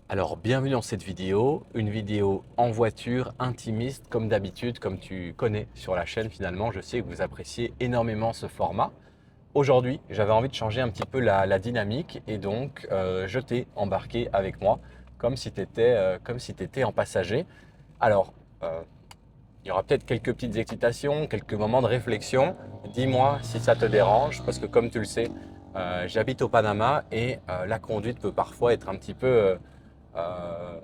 Alors, bienvenue dans cette vidéo, une vidéo en voiture, intimiste, comme d'habitude, comme tu connais sur la chaîne finalement. Je sais que vous appréciez énormément ce format. Aujourd'hui, j'avais envie de changer un petit peu la dynamique et donc je t'ai embarqué avec moi comme si tu étais en passager. Alors, euh, il y aura peut-être quelques petites excitations, quelques moments de réflexion. Dis-moi si ça te dérange parce que comme tu le sais, j'habite au Panama et la conduite peut parfois être un petit peu euh,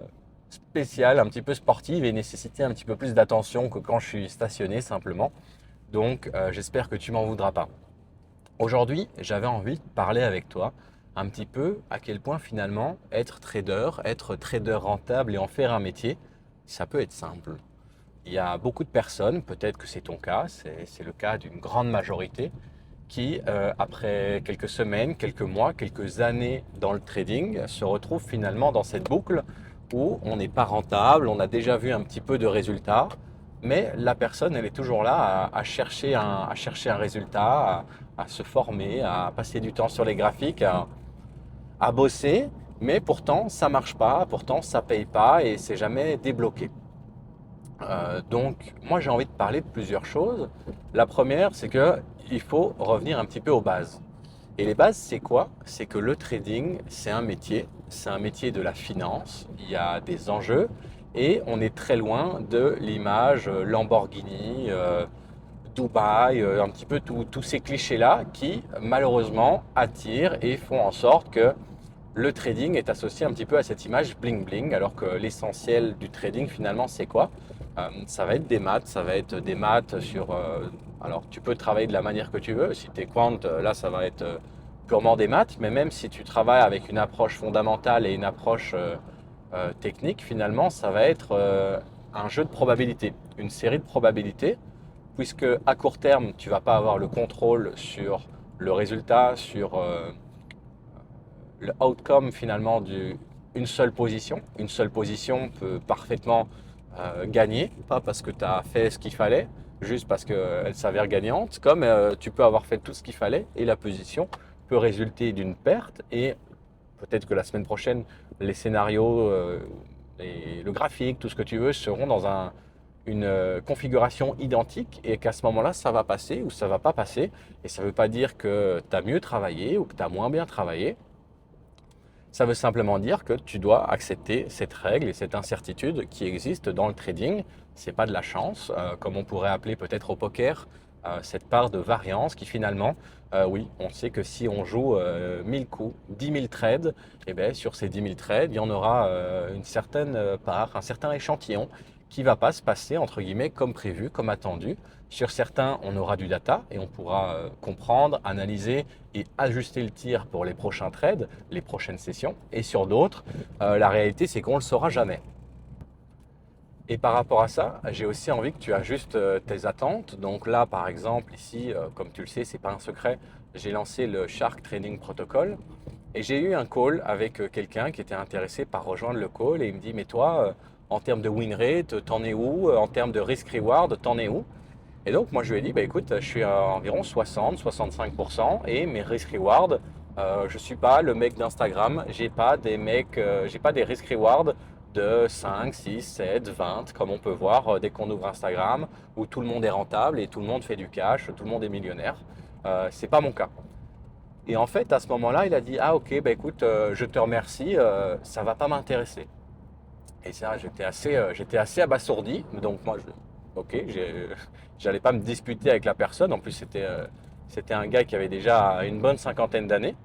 spéciale, un petit peu sportive et nécessiter un petit peu plus d'attention que quand je suis stationné simplement. Donc j'espère que tu m'en voudras pas. Aujourd'hui, j'avais envie de parler avec toi un petit peu à quel point finalement être trader rentable et en faire un métier, ça peut être simple. Il y a beaucoup de personnes, peut-être que c'est ton cas, c'est le cas d'une grande majorité, qui, après quelques semaines, quelques mois, quelques années dans le trading, se retrouvent finalement dans cette boucle où on n'est pas rentable, on a déjà vu un petit peu de résultats, mais la personne, elle est toujours là à chercher un résultat, à se former, à passer du temps sur les graphiques, à bosser, mais pourtant ça marche pas, pourtant ça paye pas et c'est jamais débloqué. Donc, moi, j'ai envie de parler de plusieurs choses. La première, c'est que il faut revenir un petit peu aux bases. Et les bases, c'est quoi? C'est que le trading, c'est un métier de la finance. Il y a des enjeux et on est très loin de l'image Lamborghini, Dubaï, un petit peu tous ces clichés-là qui, malheureusement, attirent et font en sorte que le trading est associé un petit peu à cette image bling bling, alors que l'essentiel du trading finalement c'est quoi? Ça va être des maths, ça va être des maths sur. Alors tu peux travailler de la manière que tu veux. Si tu es quant, là ça va être purement des maths, mais même si tu travailles avec une approche fondamentale et une approche technique, finalement ça va être un jeu de probabilités, une série de probabilités, puisque à court terme tu vas pas avoir le contrôle sur le résultat, sur le outcome finalement d'une seule position. Une seule position peut parfaitement gagner, pas parce que tu as fait ce qu'il fallait, juste parce qu'elle s'avère gagnante, comme tu peux avoir fait tout ce qu'il fallait et la position peut résulter d'une perte et peut-être que la semaine prochaine, les scénarios et le graphique, tout ce que tu veux, seront dans une configuration identique et qu'à ce moment-là, ça va passer ou ça va pas passer. Et ça ne veut pas dire que tu as mieux travaillé ou que tu as moins bien travaillé. Ça veut simplement dire que tu dois accepter cette règle et cette incertitude qui existe dans le trading. C'est pas de la chance, comme on pourrait appeler peut-être au poker, cette part de variance qui finalement, oui, on sait que si on joue 1000 coups, 10 000 trades, et bien sur ces 10 000 trades, il y en aura une certaine part, un certain échantillon qui va pas se passer entre guillemets comme prévu, comme attendu. Sur certains, on aura du data et on pourra comprendre, analyser et ajuster le tir pour les prochains trades, les prochaines sessions. Et sur d'autres, la réalité, c'est qu'on ne le saura jamais. Et par rapport à ça, j'ai aussi envie que tu ajustes tes attentes. Donc là, par exemple, ici, comme tu le sais, c'est pas un secret, j'ai lancé le Shark Training Protocol et j'ai eu un call avec quelqu'un qui était intéressé par rejoindre le call et il me dit, mais toi, en termes de win rate, t'en es où? En termes de risk reward, t'en es où? Et donc, moi, je lui ai dit, bah, écoute, je suis à environ 60-65% et mes risk reward, je suis pas le mec d'Instagram. J'ai pas des risk reward de 5, 6, 7, 20, comme on peut voir dès qu'on ouvre Instagram, où tout le monde est rentable et tout le monde fait du cash, tout le monde est millionnaire. C'est pas mon cas. Et en fait, à ce moment-là, il a dit, ah ok, bah écoute, je te remercie, ça va pas m'intéresser. Et ça, j'étais assez abasourdi. Donc moi, ok, j'allais pas me disputer avec la personne. En plus, c'était un gars qui avait déjà une bonne cinquantaine d'années.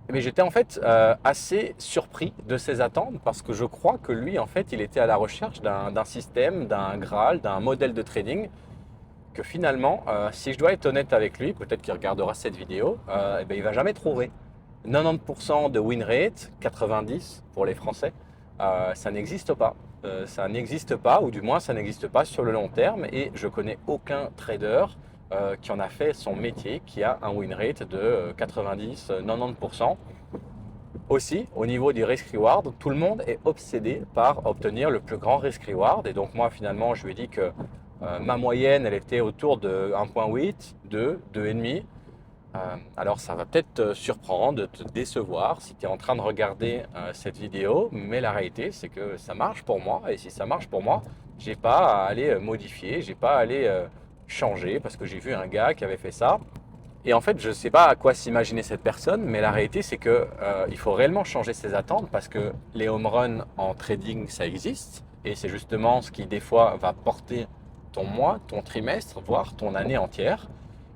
Mais j'étais en fait assez surpris de ses attentes parce que je crois que lui, en fait, il était à la recherche d'un système, d'un Graal, d'un modèle de trading que finalement, si je dois être honnête avec lui, peut-être qu'il regardera cette vidéo, eh ben, il va jamais trouver. 90% de win rate, 90 pour les Français, ça n'existe pas. Ça n'existe pas, ou du moins ça n'existe pas sur le long terme. Et je connais aucun trader qui en a fait son métier, qui a un win rate de 90, 90%. Aussi, au niveau du risk reward, tout le monde est obsédé par obtenir le plus grand risk reward. Et donc moi, finalement, je lui ai dit que ma moyenne, elle était autour de 1,8, 2, 2,5. Alors ça va peut-être te surprendre, te décevoir si tu es en train de regarder cette vidéo, mais la réalité c'est que ça marche pour moi et si ça marche pour moi, j'ai pas à aller modifier, j'ai pas à aller changer parce que j'ai vu un gars qui avait fait ça. Et en fait, je ne sais pas à quoi s'imaginer cette personne, mais la réalité c'est que il faut réellement changer ses attentes parce que les home runs en trading ça existe et c'est justement ce qui des fois va porter ton mois, ton trimestre, voire ton année entière.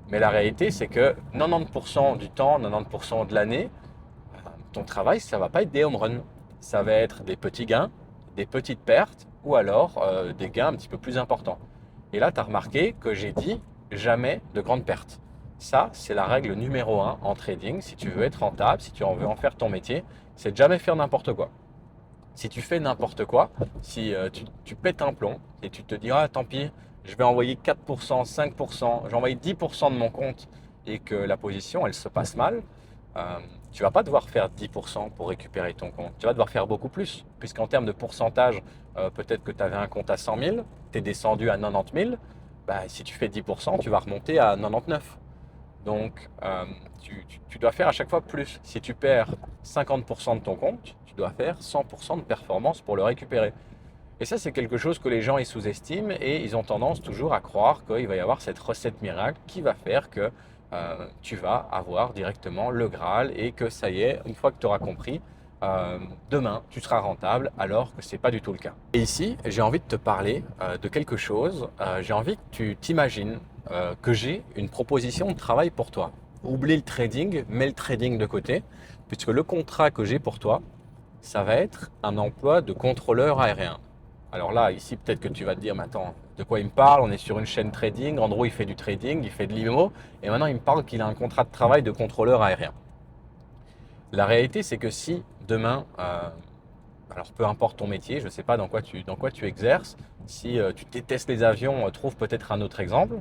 Mais la réalité, c'est que 90% du temps, 90% de l'année, ton travail, ça va pas être des home runs. Ça va être des petits gains, des petites pertes ou alors des gains un petit peu plus importants. Et là, tu as remarqué que j'ai dit jamais de grandes pertes. Ça, c'est la règle numéro un en trading. Si tu veux être rentable, si tu veux en faire ton métier, c'est de jamais faire n'importe quoi. Si tu fais n'importe quoi, si tu pètes un plomb et tu te dis, ah tant pis, je vais envoyer 4%, 5%, j'ai envoyé 10% de mon compte et que la position, elle se passe mal, tu vas pas devoir faire 10% pour récupérer ton compte. Tu vas devoir faire beaucoup plus, puisqu'en termes de pourcentage, peut-être que tu avais un compte à 100 000, tu es descendu à 90 000, bah, si tu fais 10%, tu vas remonter à 99. Donc, tu dois faire à chaque fois plus. Si tu perds 50% de ton compte, tu dois faire 100% de performance pour le récupérer. Et ça, c'est quelque chose que les gens ils sous-estiment et ils ont tendance toujours à croire qu'il va y avoir cette recette miracle qui va faire que tu vas avoir directement le Graal et que ça y est, une fois que tu auras compris, demain, tu seras rentable alors que ce n'est pas du tout le cas. Et ici, j'ai envie de te parler de quelque chose. J'ai envie que tu t'imagines que j'ai une proposition de travail pour toi. Oublie le trading, mets le trading de côté, puisque le contrat que j'ai pour toi, ça va être un emploi de contrôleur aérien. Alors là, ici, peut-être que tu vas te dire, mais attends, de quoi il me parle? On est sur une chaîne trading. Andrew, il fait du trading, il fait de l'IMO. Et maintenant, il me parle qu'il a un contrat de travail de contrôleur aérien. La réalité, c'est que si demain, alors peu importe ton métier, je ne sais pas dans quoi tu exerces, si tu détestes les avions, trouve peut-être un autre exemple.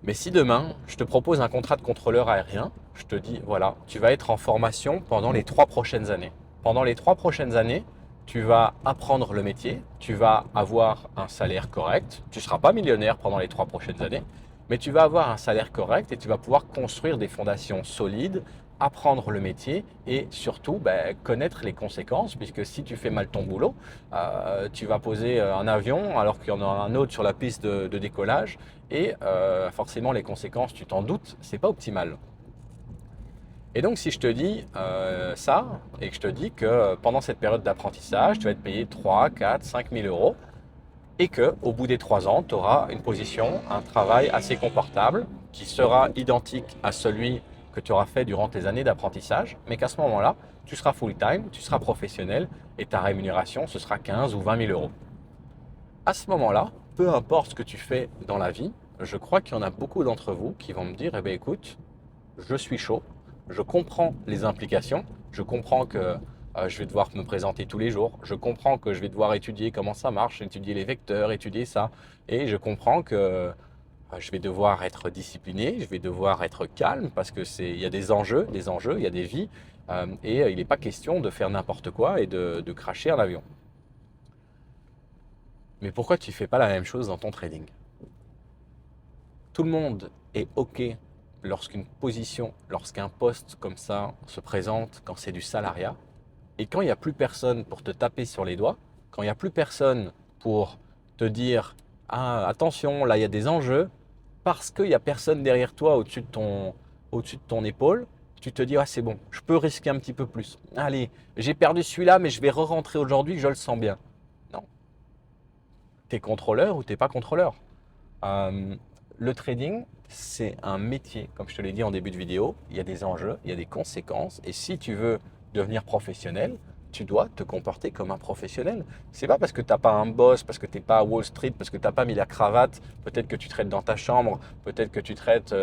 Mais si demain, je te propose un contrat de contrôleur aérien, je te dis, voilà, tu vas être en formation pendant les 3 prochaines années. Pendant les 3 prochaines années, tu vas apprendre le métier, tu vas avoir un salaire correct, tu ne seras pas millionnaire pendant les 3 prochaines années, mais tu vas avoir un salaire correct et tu vas pouvoir construire des fondations solides, apprendre le métier et surtout connaître les conséquences, puisque si tu fais mal ton boulot, tu vas poser un avion alors qu'il y en a un autre sur la piste de décollage et forcément les conséquences, tu t'en doutes, c'est pas optimal. Et donc si je te dis ça et que je te dis que pendant cette période d'apprentissage, tu vas être payé 3, 4, 5 000 euros et qu'au bout des 3 ans, tu auras une position, un travail assez confortable qui sera identique à celui que tu auras fait durant tes années d'apprentissage, mais qu'à ce moment-là, tu seras full-time, tu seras professionnel et ta rémunération, ce sera 15 ou 20 000 euros. À ce moment-là, peu importe ce que tu fais dans la vie, je crois qu'il y en a beaucoup d'entre vous qui vont me dire, eh bien écoute, je suis chaud, je comprends les implications, je comprends que je vais devoir me présenter tous les jours, je comprends que je vais devoir étudier comment ça marche, étudier les vecteurs, étudier ça, et je comprends que je vais devoir être discipliné, je vais devoir être calme parce que il y a des enjeux, il y a des vies, et il n'est pas question de faire n'importe quoi et de cracher un avion. Mais pourquoi tu ne fais pas la même chose dans ton trading? Tout le monde est OK lorsqu'une position, lorsqu'un poste comme ça se présente, quand c'est du salariat. Et quand il n'y a plus personne pour te taper sur les doigts, quand il n'y a plus personne pour te dire ah, attention, là il y a des enjeux, parce qu'il n'y a personne derrière toi au-dessus de ton épaule, tu te dis ah, c'est bon, je peux risquer un petit peu plus. Allez, j'ai perdu celui-là, mais je vais re-rentrer aujourd'hui, je le sens bien. Non, tu es contrôleur ou tu n'es pas contrôleur. Euh, le trading, c'est un métier, comme je te l'ai dit en début de vidéo. Il y a des enjeux, il y a des conséquences. Et si tu veux devenir professionnel, tu dois te comporter comme un professionnel. C'est pas parce que tu n'as pas un boss, parce que tu n'es pas à Wall Street, parce que tu n'as pas mis la cravate, peut-être que tu trades dans ta chambre, peut-être que tu trades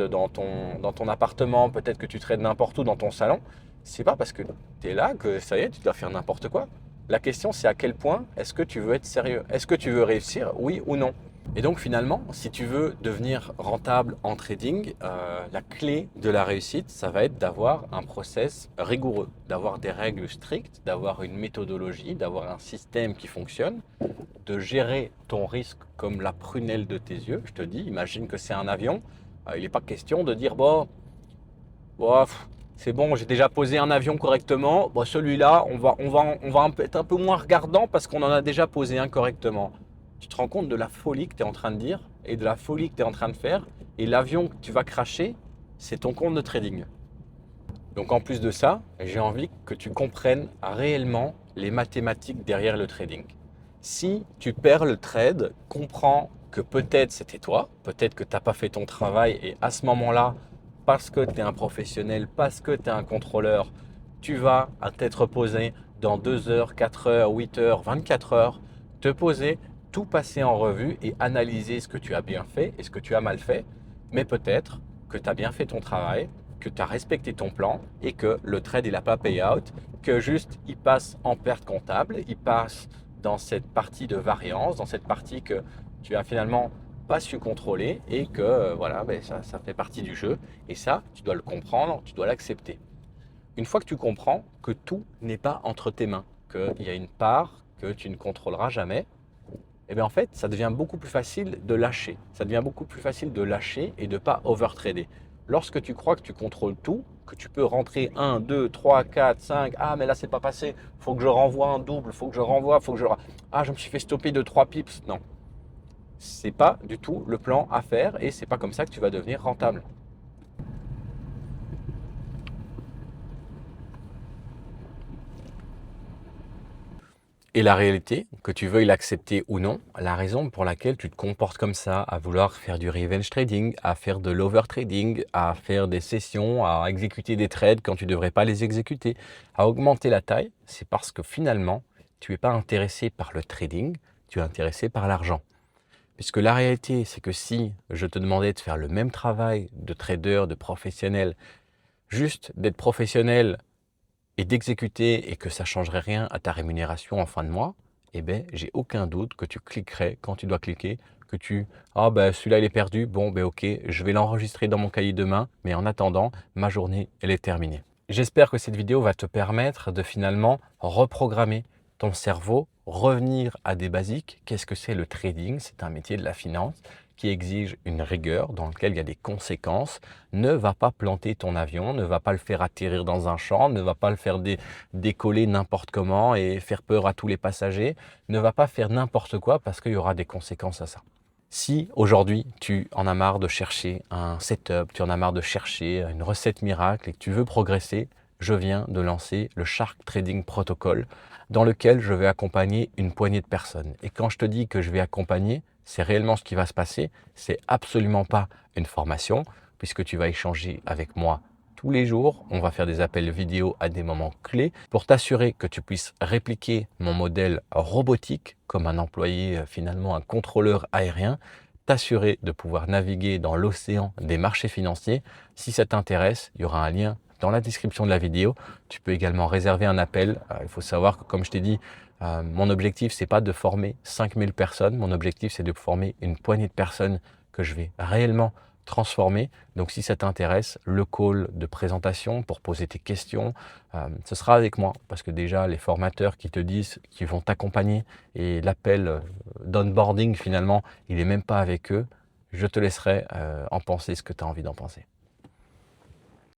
dans ton appartement, peut-être que tu trades n'importe où dans ton salon. C'est pas parce que tu es là que ça y est, tu dois faire n'importe quoi. La question, c'est à quel point est-ce que tu veux être sérieux? Est-ce que tu veux réussir, oui ou non? Et donc finalement, si tu veux devenir rentable en trading, la clé de la réussite, ça va être d'avoir un process rigoureux, d'avoir des règles strictes, d'avoir une méthodologie, d'avoir un système qui fonctionne, de gérer ton risque comme la prunelle de tes yeux. Je te dis, imagine que c'est un avion. Il n'est pas question de dire, bon, c'est bon, j'ai déjà posé un avion correctement. Bon, celui-là, on va être un peu moins regardant parce qu'on en a déjà posé un correctement. Tu te rends compte de la folie que tu es en train de dire et de la folie que tu es en train de faire. Et l'avion que tu vas cracher, c'est ton compte de trading. Donc en plus de ça, j'ai envie que tu comprennes réellement les mathématiques derrière le trading. Si tu perds le trade, comprends que peut-être c'était toi, peut-être que tu n'as pas fait ton travail et à ce moment-là, parce que tu es un professionnel, parce que tu es un contrôleur, tu vas à tête reposée dans 2 heures, 4 heures, 8 heures, 24 heures, te poser, tout passer en revue et analyser ce que tu as bien fait et ce que tu as mal fait. Mais peut-être que tu as bien fait ton travail, que tu as respecté ton plan et que le trade il n'a pas payout, que juste il passe en perte comptable, il passe dans cette partie de variance, dans cette partie que tu as finalement pas su contrôler et que voilà, ben ça fait partie du jeu. Et ça, tu dois le comprendre, tu dois l'accepter. Une fois que tu comprends que tout n'est pas entre tes mains, qu'il y a une part que tu ne contrôleras jamais, et bien en fait, ça devient beaucoup plus facile de lâcher. Ça devient beaucoup plus facile de lâcher et de ne pas overtrader. Lorsque tu crois que tu contrôles tout, que tu peux rentrer 1, 2, 3, 4, 5, ah mais là c'est pas passé, faut que je renvoie un double, faut que je renvoie, faut que je... Ah je me suis fait stopper de 3 pips. Non, c'est pas du tout le plan à faire et c'est pas comme ça que tu vas devenir rentable. Et la réalité, que tu veuilles l'accepter ou non, la raison pour laquelle tu te comportes comme ça, à vouloir faire du revenge trading, à faire de l'overtrading, à faire des sessions, à exécuter des trades quand tu ne devrais pas les exécuter, à augmenter la taille, c'est parce que finalement, tu n'es pas intéressé par le trading, tu es intéressé par l'argent. Puisque la réalité, c'est que si je te demandais de faire le même travail de trader, de professionnel, juste d'être professionnel et d'exécuter et que ça ne changerait rien à ta rémunération en fin de mois, eh ben, j'ai aucun doute que tu cliquerais quand tu dois cliquer, que ah ben celui-là il est perdu, bon ben ok, je vais l'enregistrer dans mon cahier demain, mais en attendant, ma journée elle est terminée. J'espère que cette vidéo va te permettre de finalement reprogrammer ton cerveau, revenir à des basiques. Qu'est-ce que c'est le trading? C'est un métier de la finance qui exige une rigueur, dans lequel il y a des conséquences. Ne va pas planter ton avion, ne va pas le faire atterrir dans un champ, ne va pas le faire décoller n'importe comment et faire peur à tous les passagers. Ne va pas faire n'importe quoi parce qu'il y aura des conséquences à ça. Si aujourd'hui tu en as marre de chercher un setup, tu en as marre de chercher une recette miracle et que tu veux progresser, je viens de lancer le Shark Trading Protocol dans lequel je vais accompagner une poignée de personnes. Et quand je te dis que je vais accompagner, c'est réellement ce qui va se passer. C'est absolument pas une formation puisque tu vas échanger avec moi tous les jours. On va faire des appels vidéo à des moments clés pour t'assurer que tu puisses répliquer mon modèle robotique comme un employé, finalement un contrôleur aérien, t'assurer de pouvoir naviguer dans l'océan des marchés financiers. Si ça t'intéresse, il y aura un lien dans la description de la vidéo. Tu peux également réserver un appel. Il faut savoir que, comme je t'ai dit, mon objectif, c'est pas de former 5000 personnes. Mon objectif, c'est de former une poignée de personnes que je vais réellement transformer. Donc, si ça t'intéresse, le call de présentation pour poser tes questions, ce sera avec moi. Parce que déjà, les formateurs qui te disent qu'ils vont t'accompagner et l'appel d'onboarding, finalement, il n'est même pas avec eux. Je te laisserai en penser ce que tu as envie d'en penser.